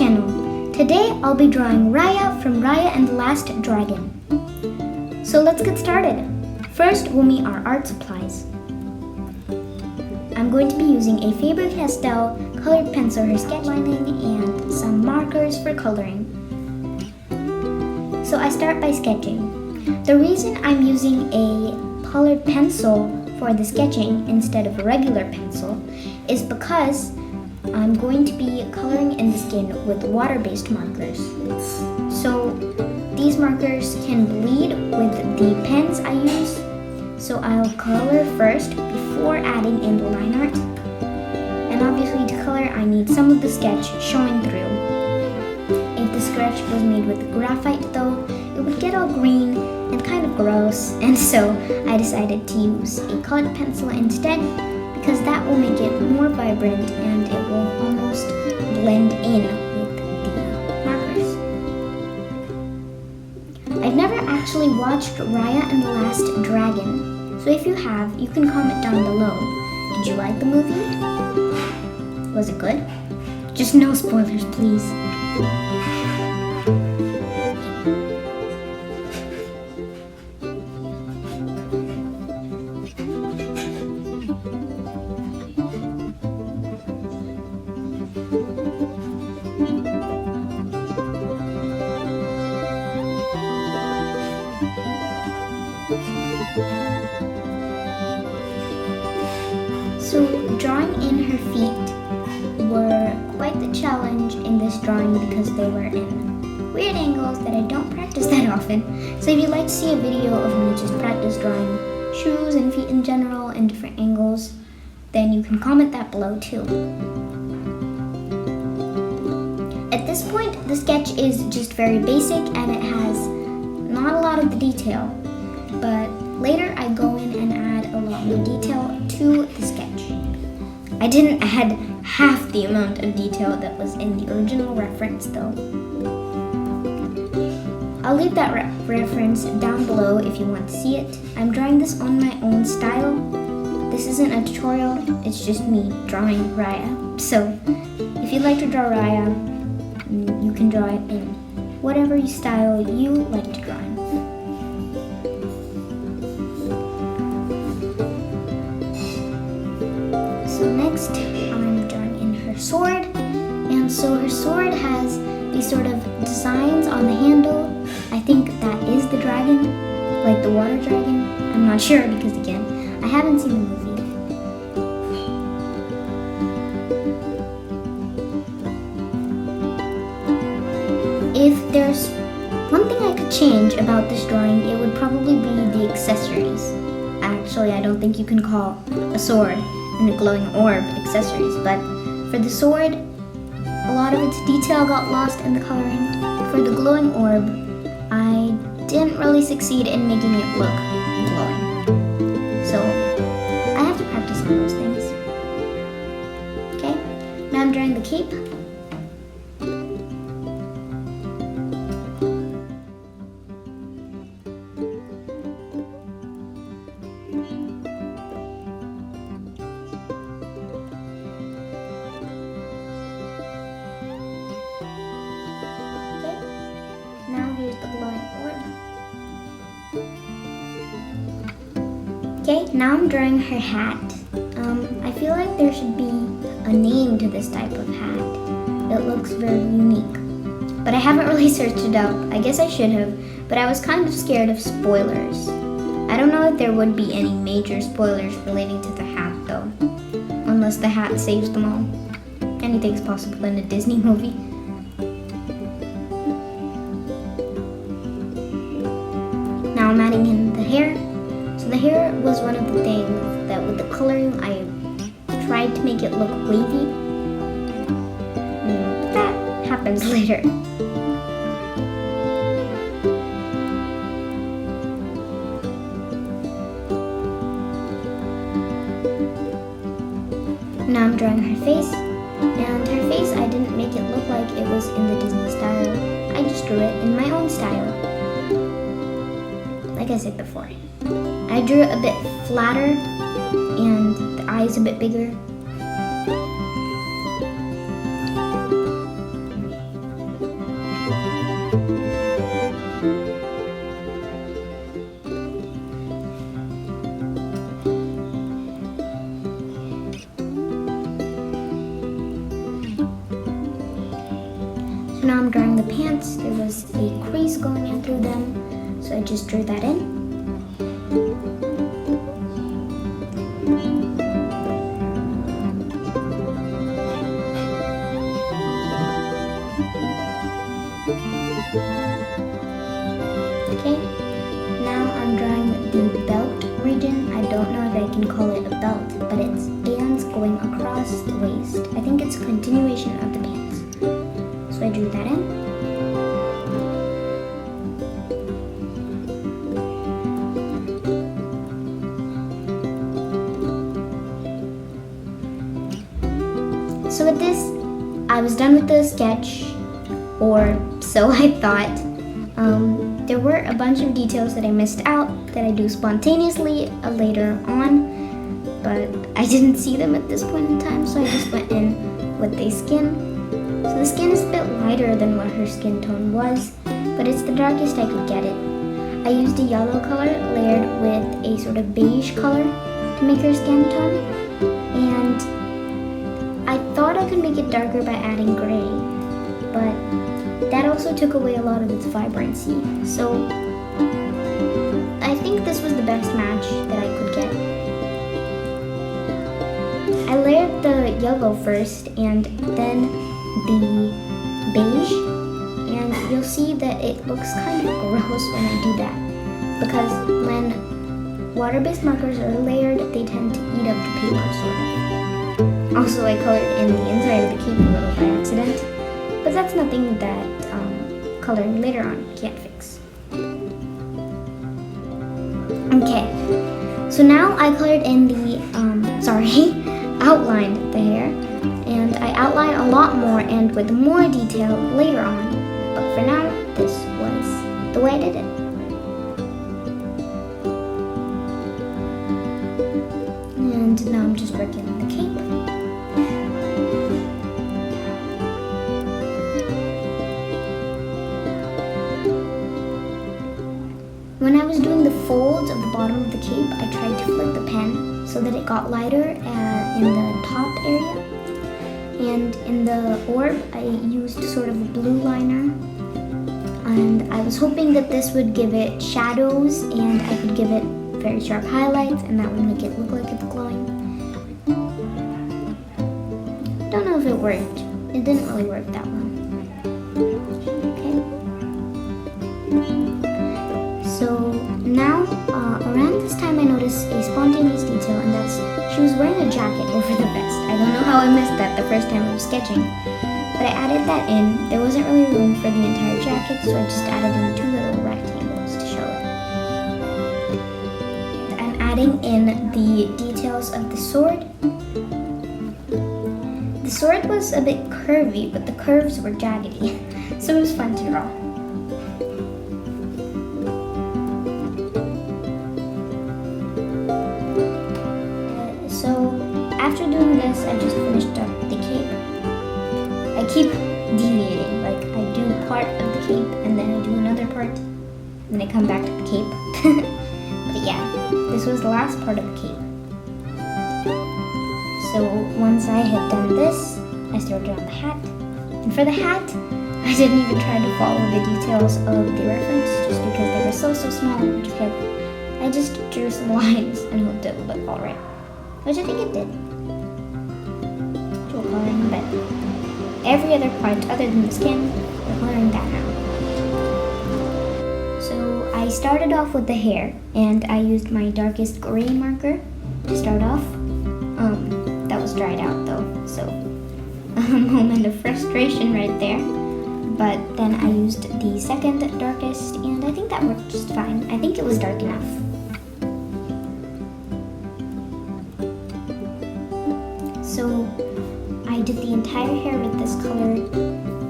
channel. Today I'll be drawing Raya from Raya and the Last Dragon. So let's get started. First we'll meet our art supplies. I'm going to be using a Faber-Castell colored pencil for sketch lining and some markers for coloring. So I start by sketching. The reason I'm using a colored pencil for the sketching instead of a regular pencil is because I'm going to be coloring in the skin with water-based markers. So these markers can bleed with the pens I use. So I'll color first before adding in the line art. And obviously to color I need some of the sketch showing through. If the sketch was made with graphite though, it would get all green and kind of gross, and so I decided to use a colored pencil instead because that will make it more vibrant and it will almost blend in with the markers. I've never actually watched Raya and the Last Dragon, so if you have, you can comment down below. Did you like the movie? Was it good? Just no spoilers, please. So drawing in her feet were quite the challenge in this drawing because they were in weird angles that I don't practice that often. So if you'd like to see a video of me just practice drawing shoes and feet in general in different angles, then you can comment that below too. At this point, the sketch is just very basic and it has not a lot of the detail, but later I go in and add a lot more detail to the sketch. I didn't add half the amount of detail that was in the original reference though. I'll leave that reference down below if you want to see it. I'm drawing this on my own style. This isn't a tutorial, it's just me drawing Raya. So if you'd like to draw Raya, you can draw it in whatever style you like to draw in. So next, I'm drawing in her sword, and so her sword has these sort of designs on the handle. I think that is the dragon, like the water dragon. I'm not sure because again, I haven't seen the movie. If there's one thing I could change about this drawing, it would probably be the accessories. Actually, I don't think you can call a sword and a glowing orb accessories, but for the sword, a lot of its detail got lost in the coloring. For the glowing orb, I didn't really succeed in making it look glowing. So I have to practice on those things. Okay, now I'm drawing the cape. Now here's the glowing orb. Okay, now I'm drawing her hat. I feel like there should be a name to this type of hat. It looks very unique. But I haven't really searched it up. I guess I should have, but I was kind of scared of spoilers. I don't know if there would be any major spoilers relating to the hat though. Unless the hat saves them all. Anything's possible in a Disney movie. Now I'm adding in the hair. So the hair was one of the things that with the coloring I tried to make it look wavy. But that happens later. Now I'm drawing her face. And her face, I didn't make it look like it was in the Disney style. I just drew it in my own style. Like I said before. I drew it a bit flatter and the eyes a bit bigger. now I'm drawing the pants. There was a crease going in through them, so I just drew that in. Okay, now I'm drawing the belt region. I don't know if I can call it a belt, but it's bands going across the waist. I think it's a continuation of the pants. So I drew that in. So with this, I was done with the sketch, or so I thought. There were a bunch of details that I missed out that I do spontaneously later on, but I didn't see them at this point in time, so I just went in with a skin. So the skin is a bit lighter than what her skin tone was, but it's the darkest I could get it. I used a yellow color layered with a sort of beige color to make her skin tone, and I thought I could make it darker by adding gray, but that also took away a lot of its vibrancy. So I think this was the best match that I could get. I layered the yellow first and then the beige, and you'll see that it looks kind of gross when I do that, because when water-based markers are layered, they tend to eat up the paper, sort of. Also, I colored in the inside of the cape a little by accident, but that's nothing that coloring later on can't fix. Okay, so now I colored in the, outlined the hair, and I outlined a lot more and with more detail later on, but for now, this was the way I did it. And now I'm just working on the cape. When I was doing the folds of the bottom of the cape, I tried to flip the pen so that it got lighter in the top area. And in the orb, I used sort of a blue liner. And I was hoping that this would give it shadows and I could give it very sharp highlights, and that would make it look like it's glowing. Don't know if it worked. It didn't really work that well. So now, around this time I noticed a spontaneous detail, and that's she was wearing a jacket over the vest. I don't know how I missed that the first time I was sketching, but I added that in. There wasn't really room for the entire jacket, so I just added in 2 little rectangles to show it. I'm adding in the details of the sword. The sword was a bit curvy, but the curves were jaggedy, so it was fun to draw. After doing this, I just finished up the cape. I keep deviating, like I do part of the cape and then I do another part, and then I come back to the cape. But yeah, this was the last part of the cape. So once I had done this, I started drawing the hat. And for the hat, I didn't even try to follow the details of the reference just because they were so small. I just drew some lines and hoped it would look alright, which I think it did. Coloring, but every other part other than the skin, we're coloring that now. So I started off with the hair, and I used my darkest gray marker to start off. That was dried out though, so a moment of frustration right there. But then I used the second darkest, and I think that worked just fine. I think it was dark enough. So I did the entire hair with this color,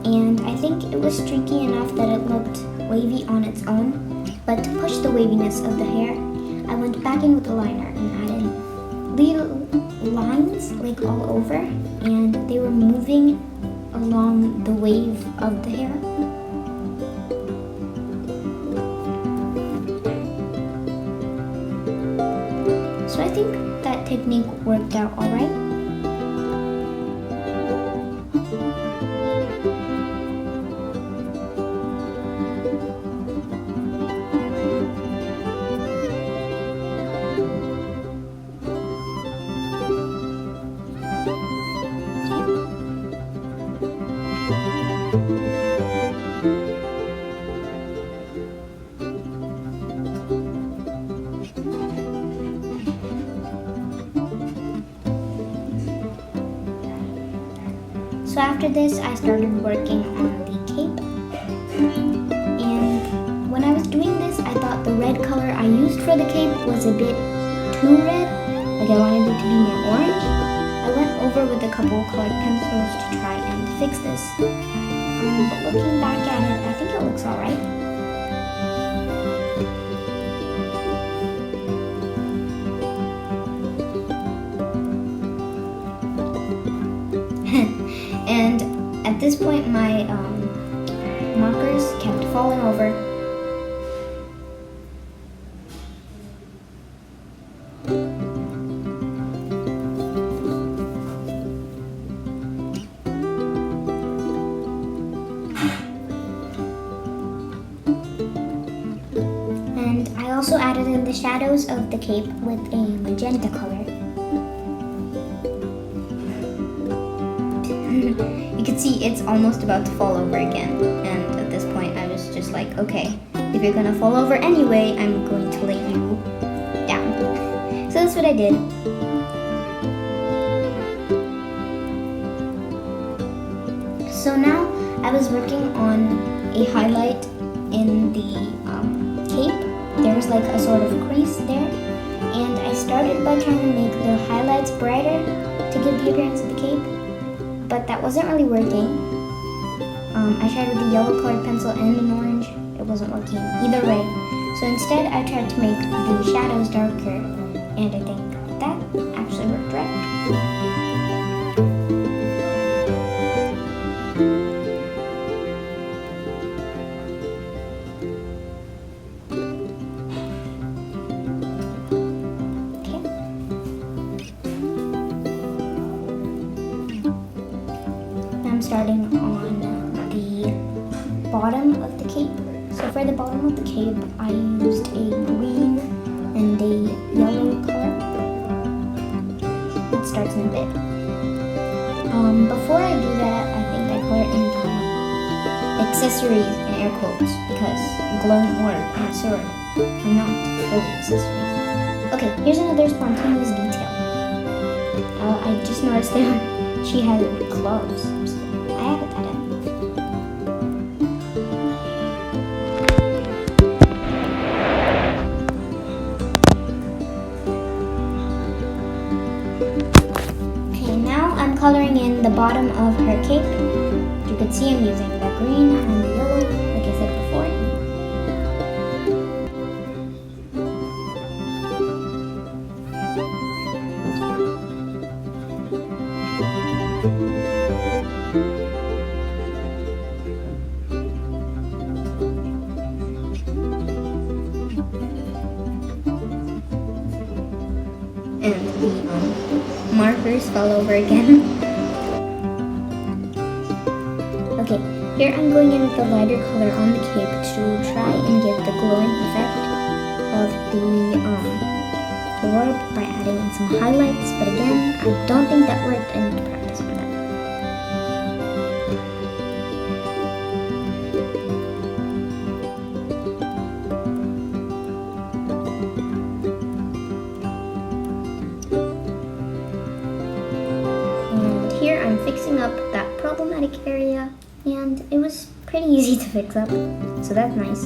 and I think it was streaky enough that it looked wavy on its own, but to push the waviness of the hair, I went back in with the liner and added little lines like all over, and they were moving along the wave of the hair. So I think that technique worked out alright. So after this, I started working on the cape. And when I was doing this, I thought the red color I used for the cape was a bit too red. Like I wanted it to be more orange. I went over with a couple colored pencils to try and fix this. But looking back at it, I think it looks alright. And at this point, my markers kept falling over. And I also added in the shadows of the cape with a magenta color. You can see it's almost about to fall over again, and at this point I was just like, okay, if you're gonna fall over anyway, I'm going to lay you down. So that's what I did. So now I was working on a highlight in the cape. There's like a sort of crease there, and I started by trying to make the highlights brighter to give the appearance of the cape. But that wasn't really working. I tried with the yellow colored pencil and an orange. It wasn't working either way. So instead I tried to make the shadows darker, and I think that actually worked right. I'm starting on the bottom of the cape. So for the bottom of the cape, I used a green and a yellow color. It starts in a bit. Before I do that, I think I color in the accessories in air quotes because glowing orb and sword are not fully accessories. Okay, here's another spontaneous detail. I just noticed that she had gloves. So I added that in. Okay, now I'm coloring in the bottom of her cape. You can see I'm using the green and the yellow, like I said before. And the markers fell over again. Okay, here I'm going in with the lighter color on the cape to try and get the glowing effect of the orb by adding in some highlights, but again, I don't think that worked. I need to practice for that. And here I'm fixing up that problematic area, and it was pretty easy to fix up, so that's nice.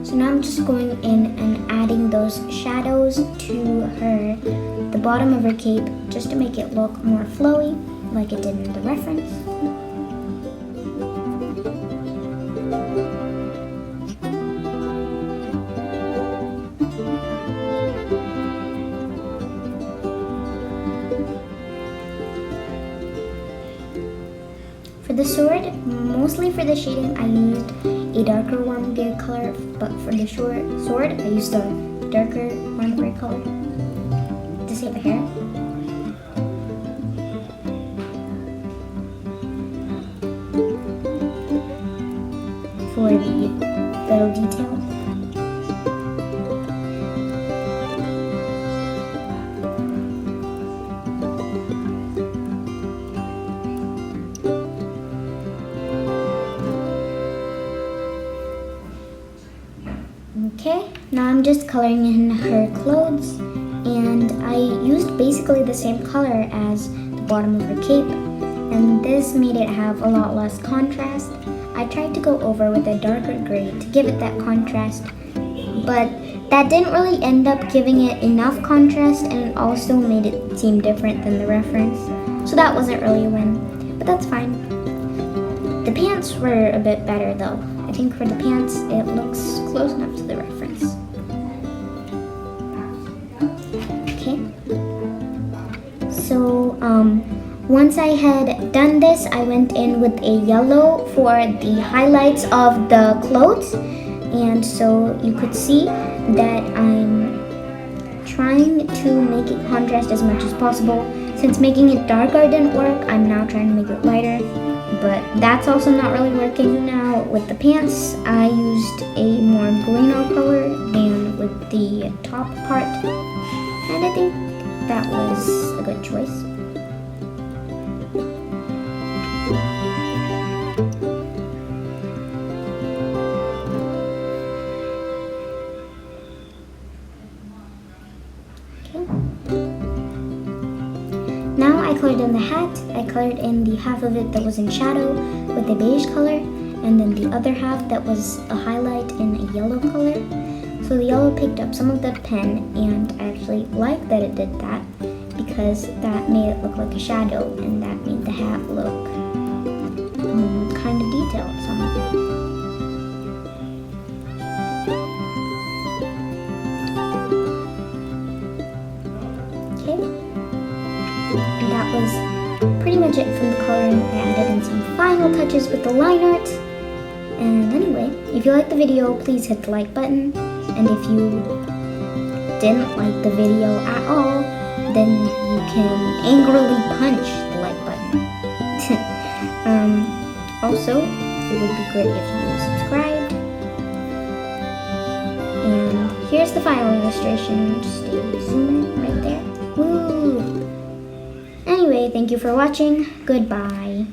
So now I'm just going in and adding those shadows to the bottom of her cape, just to make it look more flowy, like it did in the reference. For the sword, mostly for the shading, I used a darker warm gray color, but for the sword, I used a darker warm gray color to save the hair. For the little details. Okay, now I'm just coloring in her clothes, and I used basically the same color as the bottom of her cape, and this made it have a lot less contrast. I tried to go over with a darker gray to give it that contrast, but that didn't really end up giving it enough contrast, and it also made it seem different than the reference. So that wasn't really a win, but that's fine. The pants were a bit better though. I think for the pants, it looks close enough to the reference. Okay. So, once I had done this, I went in with a yellow for the highlights of the clothes. And so you could see that I'm trying to make it contrast as much as possible. Since making it darker didn't work, I'm now trying to make it lighter. But that's also not really working. Now with the pants, I used a more greener color than with the top part, and I think that was a good choice. Now I colored in the hat. I colored in the half of it that was in shadow with a beige color, and then the other half that was a highlight in a yellow color. So the yellow picked up some of the pen, and I actually like that it did that because that made it look like a shadow, and that made the hat look kind of detailed somehow. And that was pretty much it from the coloring. I added in some final touches with the line art. And anyway, if you liked the video, please hit the like button. And if you didn't like the video at all, then you can angrily punch the like button. Also, it would be great if you subscribed. And here's the final illustration. Just zoom in right there. Woo! Anyway, thank you for watching. Goodbye.